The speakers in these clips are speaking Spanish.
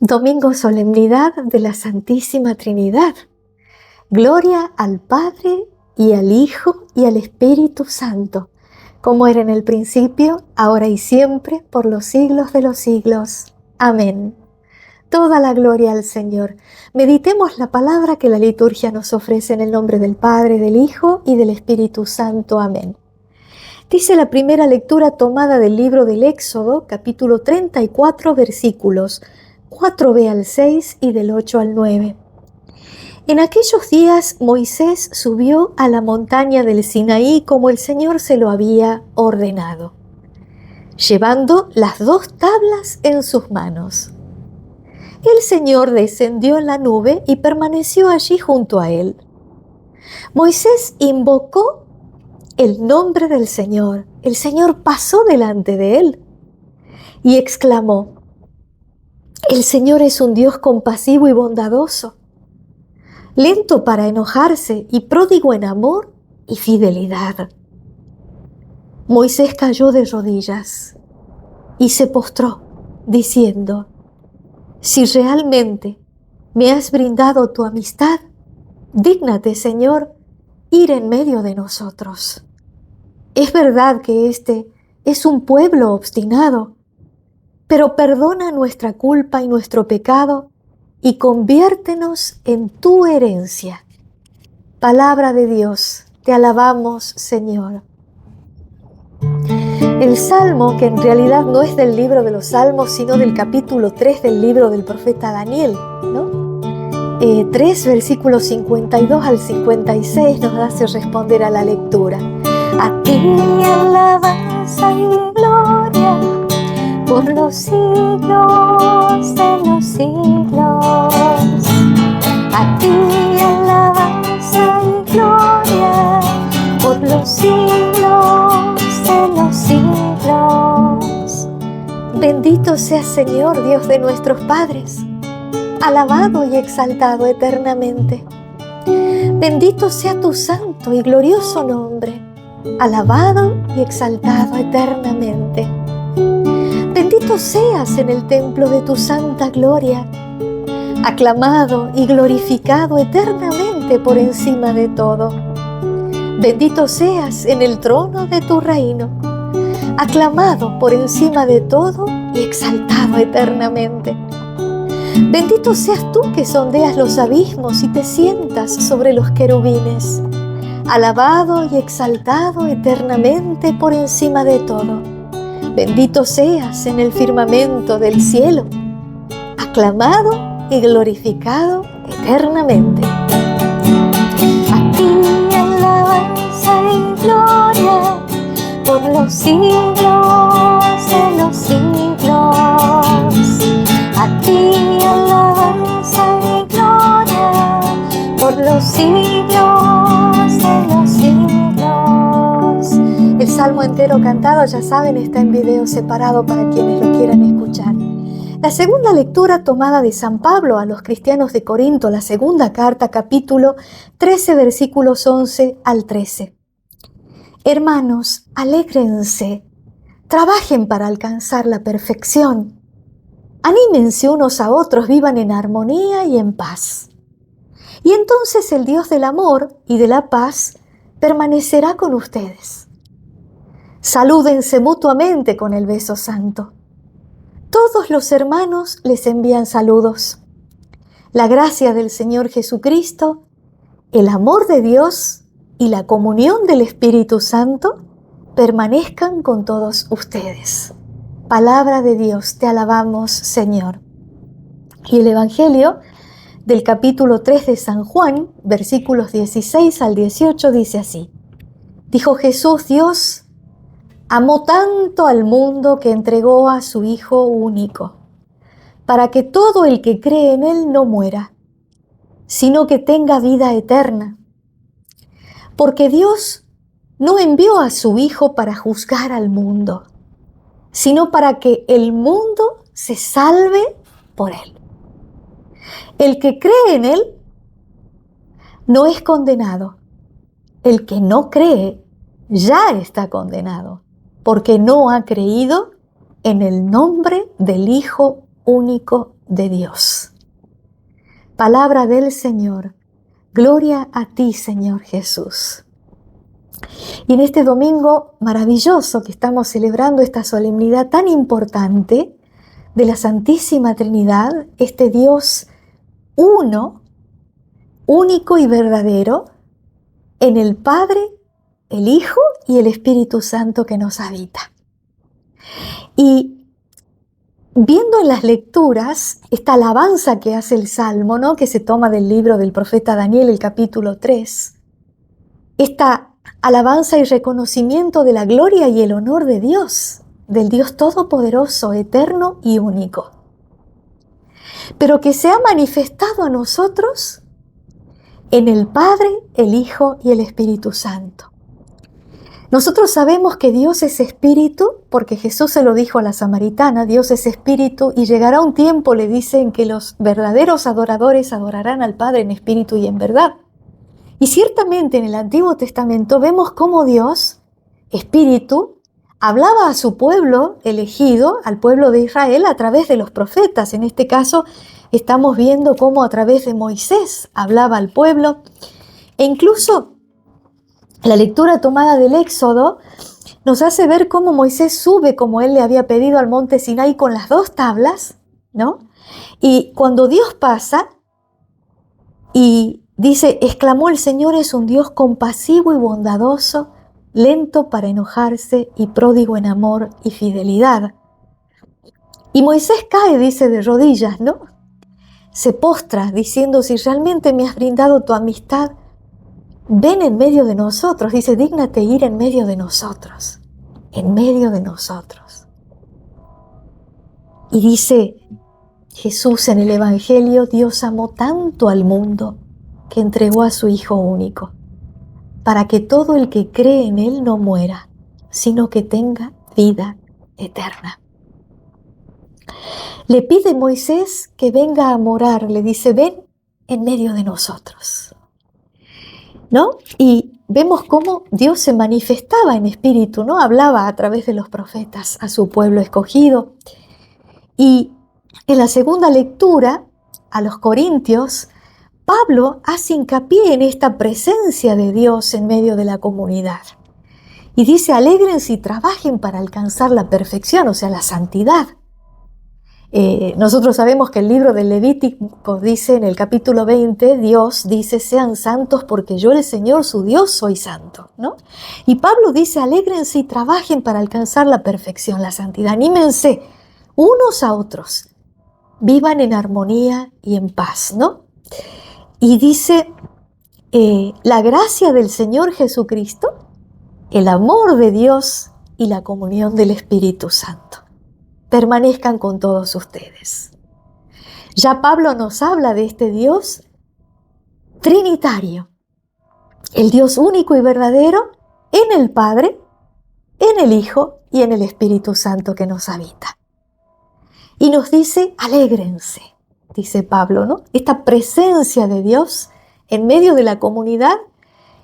Domingo Solemnidad de la Santísima Trinidad. Gloria al Padre y al Hijo y al Espíritu Santo, como era en el principio, ahora y siempre, por los siglos de los siglos. Amén. Toda la gloria al Señor. Meditemos la palabra que la liturgia nos ofrece en el nombre del Padre, del Hijo y del Espíritu Santo. Amén. Dice la primera lectura tomada del libro del Éxodo, capítulo 34, versículos 4b al 6 y del 8 al 9. En aquellos días Moisés subió a la montaña del Sinaí como el Señor se lo había ordenado, llevando las 2 tablas en sus manos. El Señor descendió en la nube y permaneció allí junto a él. Moisés invocó el nombre del Señor. El Señor pasó delante de él y exclamó: El Señor es un Dios compasivo y bondadoso, lento para enojarse y pródigo en amor y fidelidad. Moisés cayó de rodillas y se postró, diciendo: Si realmente me has brindado tu amistad, dígnate, Señor, ir en medio de nosotros. Es verdad que este es un pueblo obstinado, pero perdona nuestra culpa y nuestro pecado y conviértenos en tu herencia. Palabra de Dios, te alabamos, Señor. El Salmo, que en realidad no es del libro de los Salmos, sino del capítulo 3 del libro del profeta Daniel, ¿no? 3, versículos 52 al 56 nos hace responder a la lectura. A ti alabanza y gloria por los siglos de los siglos. A ti alabanza y gloria por los siglos de los siglos. Bendito sea Señor, Dios de nuestros padres, alabado y exaltado eternamente. Bendito sea tu santo y glorioso nombre, alabado y exaltado eternamente. Bendito seas en el templo de tu santa gloria, aclamado y glorificado eternamente por encima de todo. Bendito seas en el trono de tu reino, aclamado por encima de todo y exaltado eternamente. Bendito seas tú que sondeas los abismos y te sientas sobre los querubines, alabado y exaltado eternamente por encima de todo. Bendito seas en el firmamento del cielo, aclamado y glorificado eternamente. A ti alabanza y gloria por los siglos de los siglos. A ti alabanza y gloria por los siglos de los siglos. El salmo entero cantado, ya saben, está en video separado para quienes lo quieran escuchar. La segunda lectura tomada de San Pablo a los cristianos de Corinto, la segunda carta, capítulo 13, versículos 11 al 13. Hermanos, alégrense, trabajen para alcanzar la perfección. Anímense unos a otros, vivan en armonía y en paz. Y entonces el Dios del amor y de la paz permanecerá con ustedes. Salúdense mutuamente con el beso santo. Todos los hermanos les envían saludos. La gracia del Señor Jesucristo, el amor de Dios y la comunión del Espíritu Santo permanezcan con todos ustedes. Palabra de Dios, te alabamos, Señor. Y el Evangelio del capítulo 3 de San Juan, versículos 16 al 18, dice así: Dijo Jesús: Dios amó tanto al mundo que entregó a su Hijo único, para que todo el que cree en Él no muera, sino que tenga vida eterna. Porque Dios no envió a su Hijo para juzgar al mundo, sino para que el mundo se salve por Él. El que cree en Él no es condenado. El que no cree ya está condenado, porque no ha creído en el nombre del Hijo único de Dios. Palabra del Señor. Gloria a ti, Señor Jesús. Y en este domingo maravilloso que estamos celebrando esta solemnidad tan importante de la Santísima Trinidad, este Dios uno, único y verdadero, en el Padre, el Hijo y el Espíritu Santo que nos habita. Y viendo en las lecturas esta alabanza que hace el Salmo, ¿no?, que se toma del libro del profeta Daniel, el capítulo 3, esta alabanza y reconocimiento de la gloria y el honor de Dios, del Dios todopoderoso, eterno y único, pero que se ha manifestado a nosotros en el Padre, el Hijo y el Espíritu Santo. Nosotros sabemos que Dios es espíritu, porque Jesús se lo dijo a la samaritana, Dios es espíritu, y llegará un tiempo, le dicen, que los verdaderos adoradores adorarán al Padre en espíritu y en verdad. Y ciertamente en el Antiguo Testamento vemos cómo Dios, espíritu, hablaba a su pueblo elegido, al pueblo de Israel, a través de los profetas. En este caso estamos viendo cómo a través de Moisés hablaba al pueblo. E incluso la lectura tomada del Éxodo nos hace ver cómo Moisés sube, como él le había pedido, al monte Sinai con las 2 tablas, ¿no? Y cuando Dios pasa y dice, exclamó: el Señor es un Dios compasivo y bondadoso, lento para enojarse y pródigo en amor y fidelidad. Y Moisés cae, dice, de rodillas, ¿no? Se postra diciendo: si realmente me has brindado tu amistad, ven en medio de nosotros. Dice, dígnate ir en medio de nosotros, en medio de nosotros. Y dice Jesús en el Evangelio, Dios amó tanto al mundo que entregó a su Hijo único, para que todo el que cree en Él no muera, sino que tenga vida eterna. Le pide Moisés que venga a morar, le dice, ven en medio de nosotros, ¿no? Y vemos cómo Dios se manifestaba en espíritu, ¿no? Hablaba a través de los profetas a su pueblo escogido. Y en la segunda lectura, a los Corintios, Pablo hace hincapié en esta presencia de Dios en medio de la comunidad. Y dice, alégrense y trabajen para alcanzar la perfección, o sea, la santidad. Nosotros sabemos que el libro del Levítico dice en el capítulo 20, Dios dice, sean santos porque yo, el Señor, su Dios, soy santo, ¿no? Y Pablo dice, alégrense y trabajen para alcanzar la perfección, la santidad. Anímense unos a otros, vivan en armonía y en paz, ¿no? Y dice, la gracia del Señor Jesucristo, el amor de Dios y la comunión del Espíritu Santo permanezcan con todos ustedes. Ya Pablo nos habla de este Dios trinitario, el Dios único y verdadero en el Padre, en el Hijo y en el Espíritu Santo que nos habita. Y nos dice, alégrense, dice Pablo, ¿no? Esta presencia de Dios en medio de la comunidad,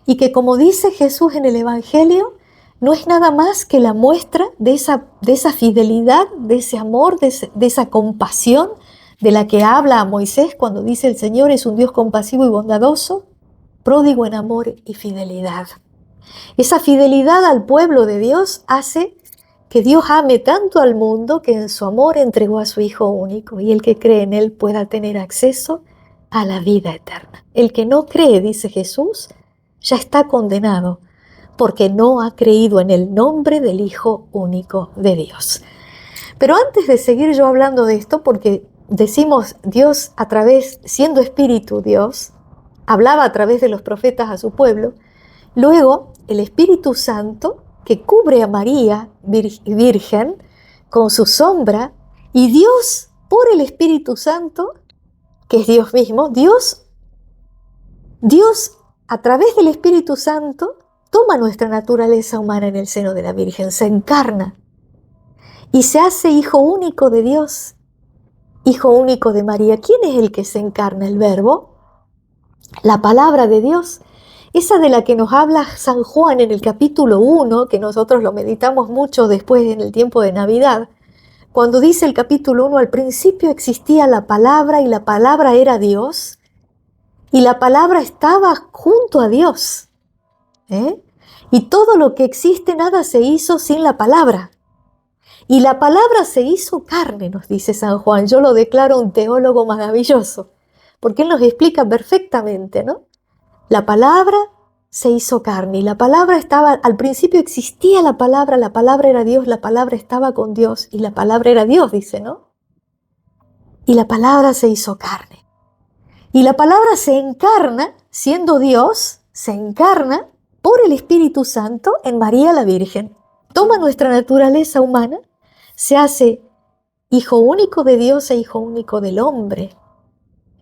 y que, como dice Jesús en el Evangelio, no es nada más que la muestra de esa fidelidad, de ese amor, de esa compasión de la que habla a Moisés cuando dice el Señor es un Dios compasivo y bondadoso, pródigo en amor y fidelidad. Esa fidelidad al pueblo de Dios hace que Dios ame tanto al mundo que en su amor entregó a su Hijo único, y el que cree en Él pueda tener acceso a la vida eterna. El que no cree, dice Jesús, ya está condenado, porque no ha creído en el nombre del Hijo único de Dios. Pero antes de seguir yo hablando de esto, porque decimos Dios a través, siendo espíritu Dios, hablaba a través de los profetas a su pueblo, luego el Espíritu Santo, que cubre a María, virgen, con su sombra, y Dios, por el Espíritu Santo, que es Dios mismo, Dios a través del Espíritu Santo, toma nuestra naturaleza humana en el seno de la Virgen, se encarna y se hace Hijo único de Dios, Hijo único de María. ¿Quién es el que se encarna? El Verbo, la palabra de Dios, esa de la que nos habla San Juan en el capítulo 1, que nosotros lo meditamos mucho después en el tiempo de Navidad, cuando dice el capítulo 1, al principio existía la palabra y la palabra era Dios y la palabra estaba junto a Dios. Y todo lo que existe, nada se hizo sin la palabra. Y la palabra se hizo carne, nos dice San Juan. Yo lo declaro un teólogo maravilloso, porque él nos explica perfectamente, ¿no? La palabra se hizo carne y la palabra estaba, al principio existía la palabra era Dios, la palabra estaba con Dios y la palabra era Dios, dice, ¿no? Y la palabra se hizo carne. Y la palabra se encarna, siendo Dios, se encarna por el Espíritu Santo en María la Virgen. Toma nuestra naturaleza humana, se hace hijo único de Dios e hijo único del hombre.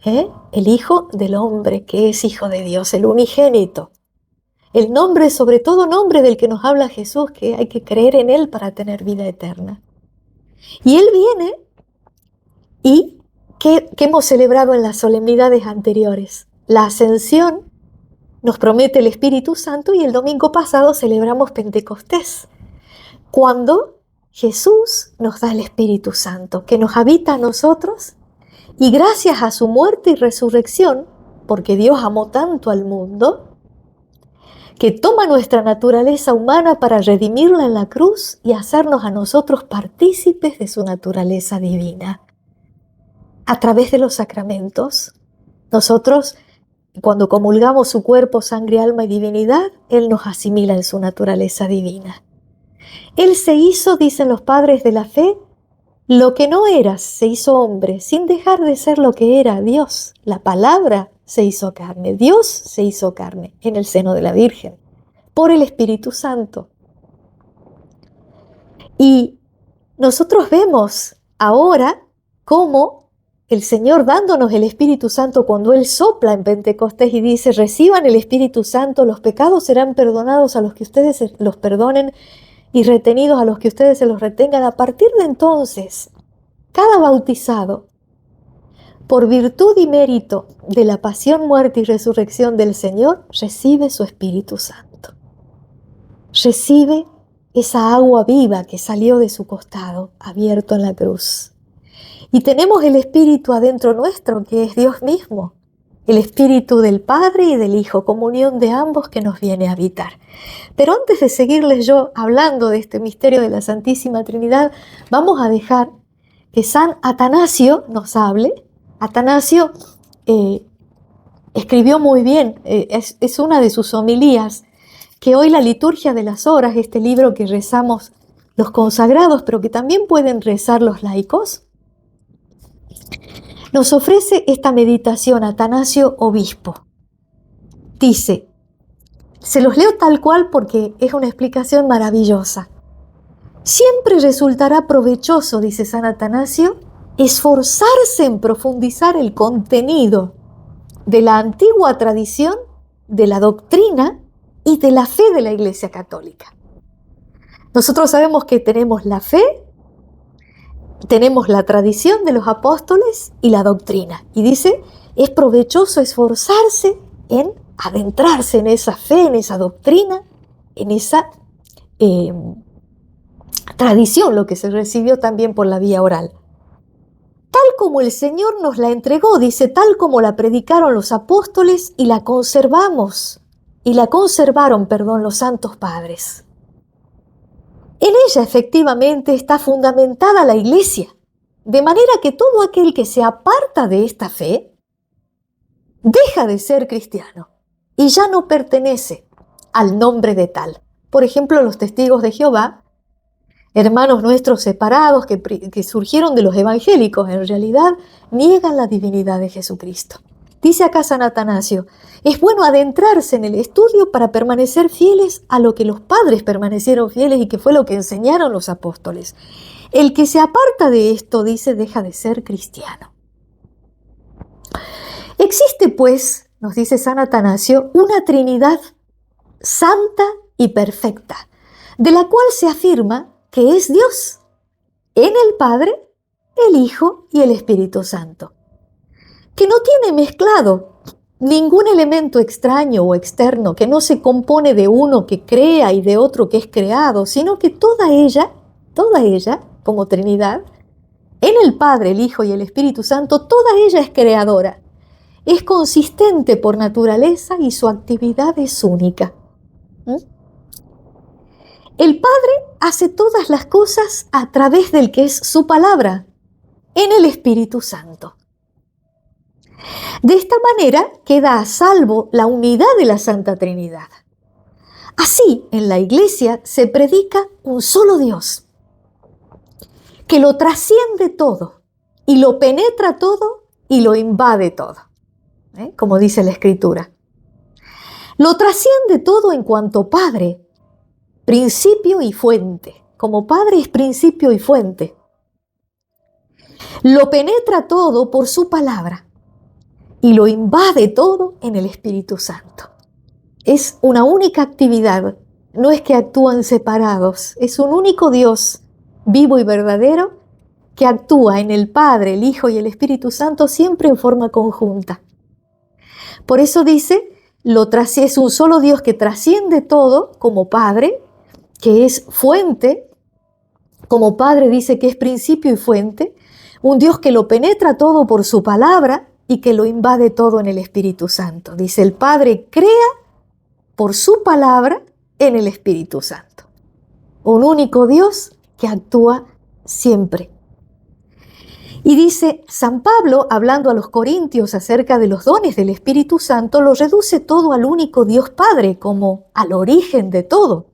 El hijo del hombre que es hijo de Dios, el unigénito. El nombre, sobre todo nombre del que nos habla Jesús, que hay que creer en él para tener vida eterna. Y él viene y que hemos celebrado en las solemnidades anteriores. La ascensión nos promete el Espíritu Santo y el domingo pasado celebramos Pentecostés, cuando Jesús nos da el Espíritu Santo, que nos habita a nosotros y gracias a su muerte y resurrección, porque Dios amó tanto al mundo, que toma nuestra naturaleza humana para redimirla en la cruz y hacernos a nosotros partícipes de su naturaleza divina. A través de los sacramentos, nosotros, cuando comulgamos su cuerpo, sangre, alma y divinidad, Él nos asimila en su naturaleza divina. Él se hizo, dicen los padres de la fe, lo que no era, se hizo hombre, sin dejar de ser lo que era Dios. La palabra se hizo carne, Dios se hizo carne en el seno de la Virgen, por el Espíritu Santo. Y nosotros vemos ahora cómo el Señor dándonos el Espíritu Santo cuando Él sopla en Pentecostés y dice, reciban el Espíritu Santo, los pecados serán perdonados a los que ustedes los perdonen y retenidos a los que ustedes se los retengan. A partir de entonces, cada bautizado, por virtud y mérito de la pasión, muerte y resurrección del Señor, recibe su Espíritu Santo. Recibe esa agua viva que salió de su costado, abierto en la cruz. Y tenemos el Espíritu adentro nuestro, que es Dios mismo, el Espíritu del Padre y del Hijo, comunión de ambos que nos viene a habitar. Pero antes de seguirles yo hablando de este misterio de la Santísima Trinidad, vamos a dejar que San Atanasio nos hable. Atanasio escribió muy bien, es una de sus homilías, que hoy la liturgia de las horas, este libro que rezamos los consagrados, pero que también pueden rezar los laicos, nos ofrece esta meditación Atanasio Obispo. Dice, se los leo tal cual porque es una explicación maravillosa. Siempre resultará provechoso, dice San Atanasio, esforzarse en profundizar el contenido de la antigua tradición, de la doctrina y de la fe de la Iglesia Católica. Nosotros sabemos que tenemos la fe, tenemos la tradición de los apóstoles y la doctrina. Y dice, es provechoso esforzarse en adentrarse en esa fe, en esa doctrina, en esa tradición, lo que se recibió también por la vía oral. Tal como el Señor nos la entregó, dice, tal como la predicaron los apóstoles y la conservaron, los santos padres. En ella efectivamente está fundamentada la Iglesia, de manera que todo aquel que se aparta de esta fe deja de ser cristiano y ya no pertenece al nombre de tal. Por ejemplo, los testigos de Jehová, hermanos nuestros separados que surgieron de los evangélicos, en realidad niegan la divinidad de Jesucristo. Dice acá San Atanasio, es bueno adentrarse en el estudio para permanecer fieles a lo que los padres permanecieron fieles y que fue lo que enseñaron los apóstoles. El que se aparta de esto, dice, deja de ser cristiano. Existe, pues, nos dice San Atanasio, una Trinidad santa y perfecta, de la cual se afirma que es Dios, en el Padre, el Hijo y el Espíritu Santo, que no tiene mezclado ningún elemento extraño o externo, que no se compone de uno que crea y de otro que es creado, sino que toda ella, como Trinidad, en el Padre, el Hijo y el Espíritu Santo, toda ella es creadora. Es consistente por naturaleza y su actividad es única. El Padre hace todas las cosas a través del que es su palabra, en el Espíritu Santo. De esta manera queda a salvo la unidad de la Santa Trinidad. Así, en la Iglesia se predica un solo Dios, que lo trasciende todo, y lo penetra todo, y lo invade todo, como dice la Escritura. Lo trasciende todo en cuanto Padre, principio y fuente. Como Padre es principio y fuente. Lo penetra todo por su palabra, y lo invade todo en el Espíritu Santo. Es una única actividad, no es que actúan separados, es un único Dios vivo y verdadero que actúa en el Padre, el Hijo y el Espíritu Santo siempre en forma conjunta. Por eso dice, es un solo Dios que trasciende todo como Padre, que es fuente, como Padre dice que es principio y fuente, un Dios que lo penetra todo por su palabra y que lo invade todo en el Espíritu Santo. Dice, el Padre crea por su palabra en el Espíritu Santo. Un único Dios que actúa siempre. Y dice, San Pablo, hablando a los corintios acerca de los dones del Espíritu Santo, lo reduce todo al único Dios Padre, como al origen de todo.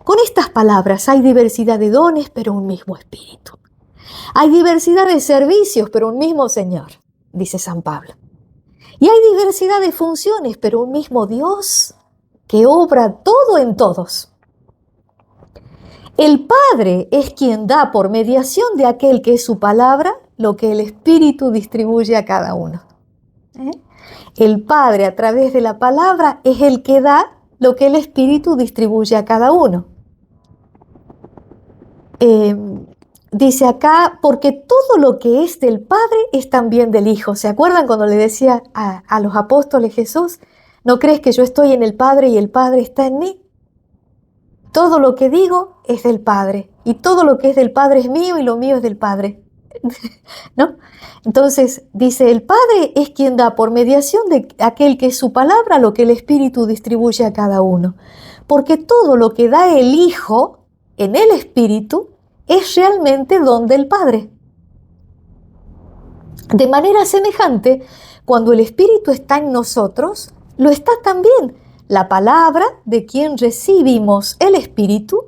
Con estas palabras, hay diversidad de dones, pero un mismo Espíritu. Hay diversidad de servicios, pero un mismo Señor, dice San Pablo. Y hay diversidad de funciones, pero un mismo Dios que obra todo en todos. El Padre es quien da por mediación de aquel que es su palabra lo que el Espíritu distribuye a cada uno. El Padre a través de la palabra es el que da lo que el Espíritu distribuye a cada uno. Dice acá, porque todo lo que es del Padre es también del Hijo. ¿Se acuerdan cuando le decía a los apóstoles Jesús, ¿no crees que yo estoy en el Padre y el Padre está en mí? Todo lo que digo es del Padre, y todo lo que es del Padre es mío, y lo mío es del Padre. ¿No? Entonces, dice, el Padre es quien da por mediación de aquel que es su palabra lo que el Espíritu distribuye a cada uno. Porque todo lo que da el Hijo en el Espíritu es realmente don del Padre. De manera semejante, cuando el Espíritu está en nosotros, lo está también la palabra de quien recibimos el Espíritu,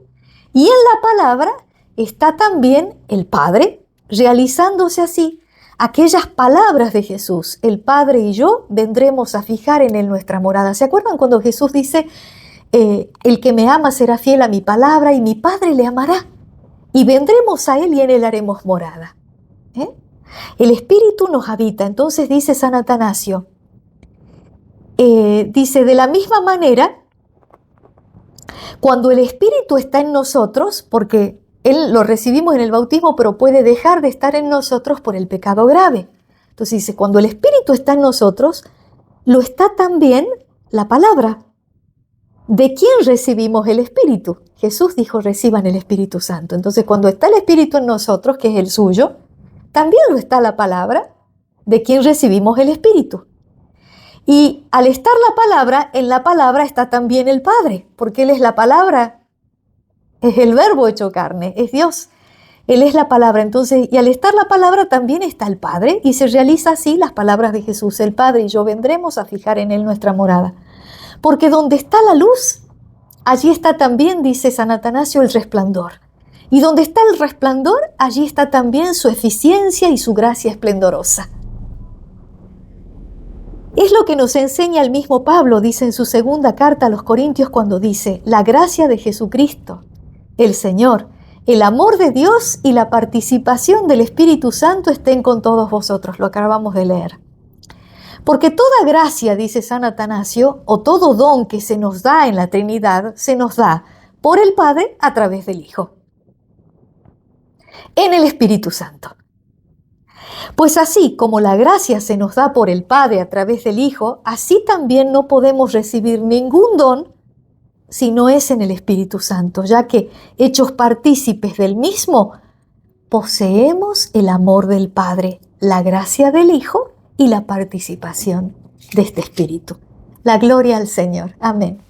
y en la palabra está también el Padre, realizándose así aquellas palabras de Jesús. El Padre y yo vendremos a fijar en él nuestra morada. ¿Se acuerdan cuando Jesús dice, el que me ama será fiel a mi palabra y mi Padre le amará? Y vendremos a él y en él haremos morada. El Espíritu nos habita. Entonces dice San Atanasio, dice, de la misma manera, cuando el Espíritu está en nosotros, porque Él lo recibimos en el bautismo, pero puede dejar de estar en nosotros por el pecado grave. Entonces dice, cuando el Espíritu está en nosotros, lo está también la palabra. ¿De quién recibimos el Espíritu? Jesús dijo, reciban el Espíritu Santo. Entonces, cuando está el Espíritu en nosotros, que es el suyo, también lo está la palabra de quien recibimos el Espíritu. Y al estar la palabra, en la palabra está también el Padre, porque Él es la palabra, es el Verbo hecho carne, es Dios. Él es la palabra. Entonces, y al estar la palabra también está el Padre, y se realiza así las palabras de Jesús, el Padre y yo vendremos a fijar en Él nuestra morada. Porque donde está la luz, allí está también, dice San Atanasio, el resplandor. Y donde está el resplandor, allí está también su eficiencia y su gracia esplendorosa. Es lo que nos enseña el mismo Pablo, dice en su segunda carta a los Corintios, cuando dice, la gracia de Jesucristo, el Señor, el amor de Dios y la participación del Espíritu Santo estén con todos vosotros. Lo acabamos de leer. Porque toda gracia, dice San Atanasio, o todo don que se nos da en la Trinidad, se nos da por el Padre a través del Hijo, en el Espíritu Santo. Pues así como la gracia se nos da por el Padre a través del Hijo, así también no podemos recibir ningún don si no es en el Espíritu Santo, ya que hechos partícipes del mismo, poseemos el amor del Padre, la gracia del Hijo y la participación de este Espíritu. La gloria al Señor. Amén.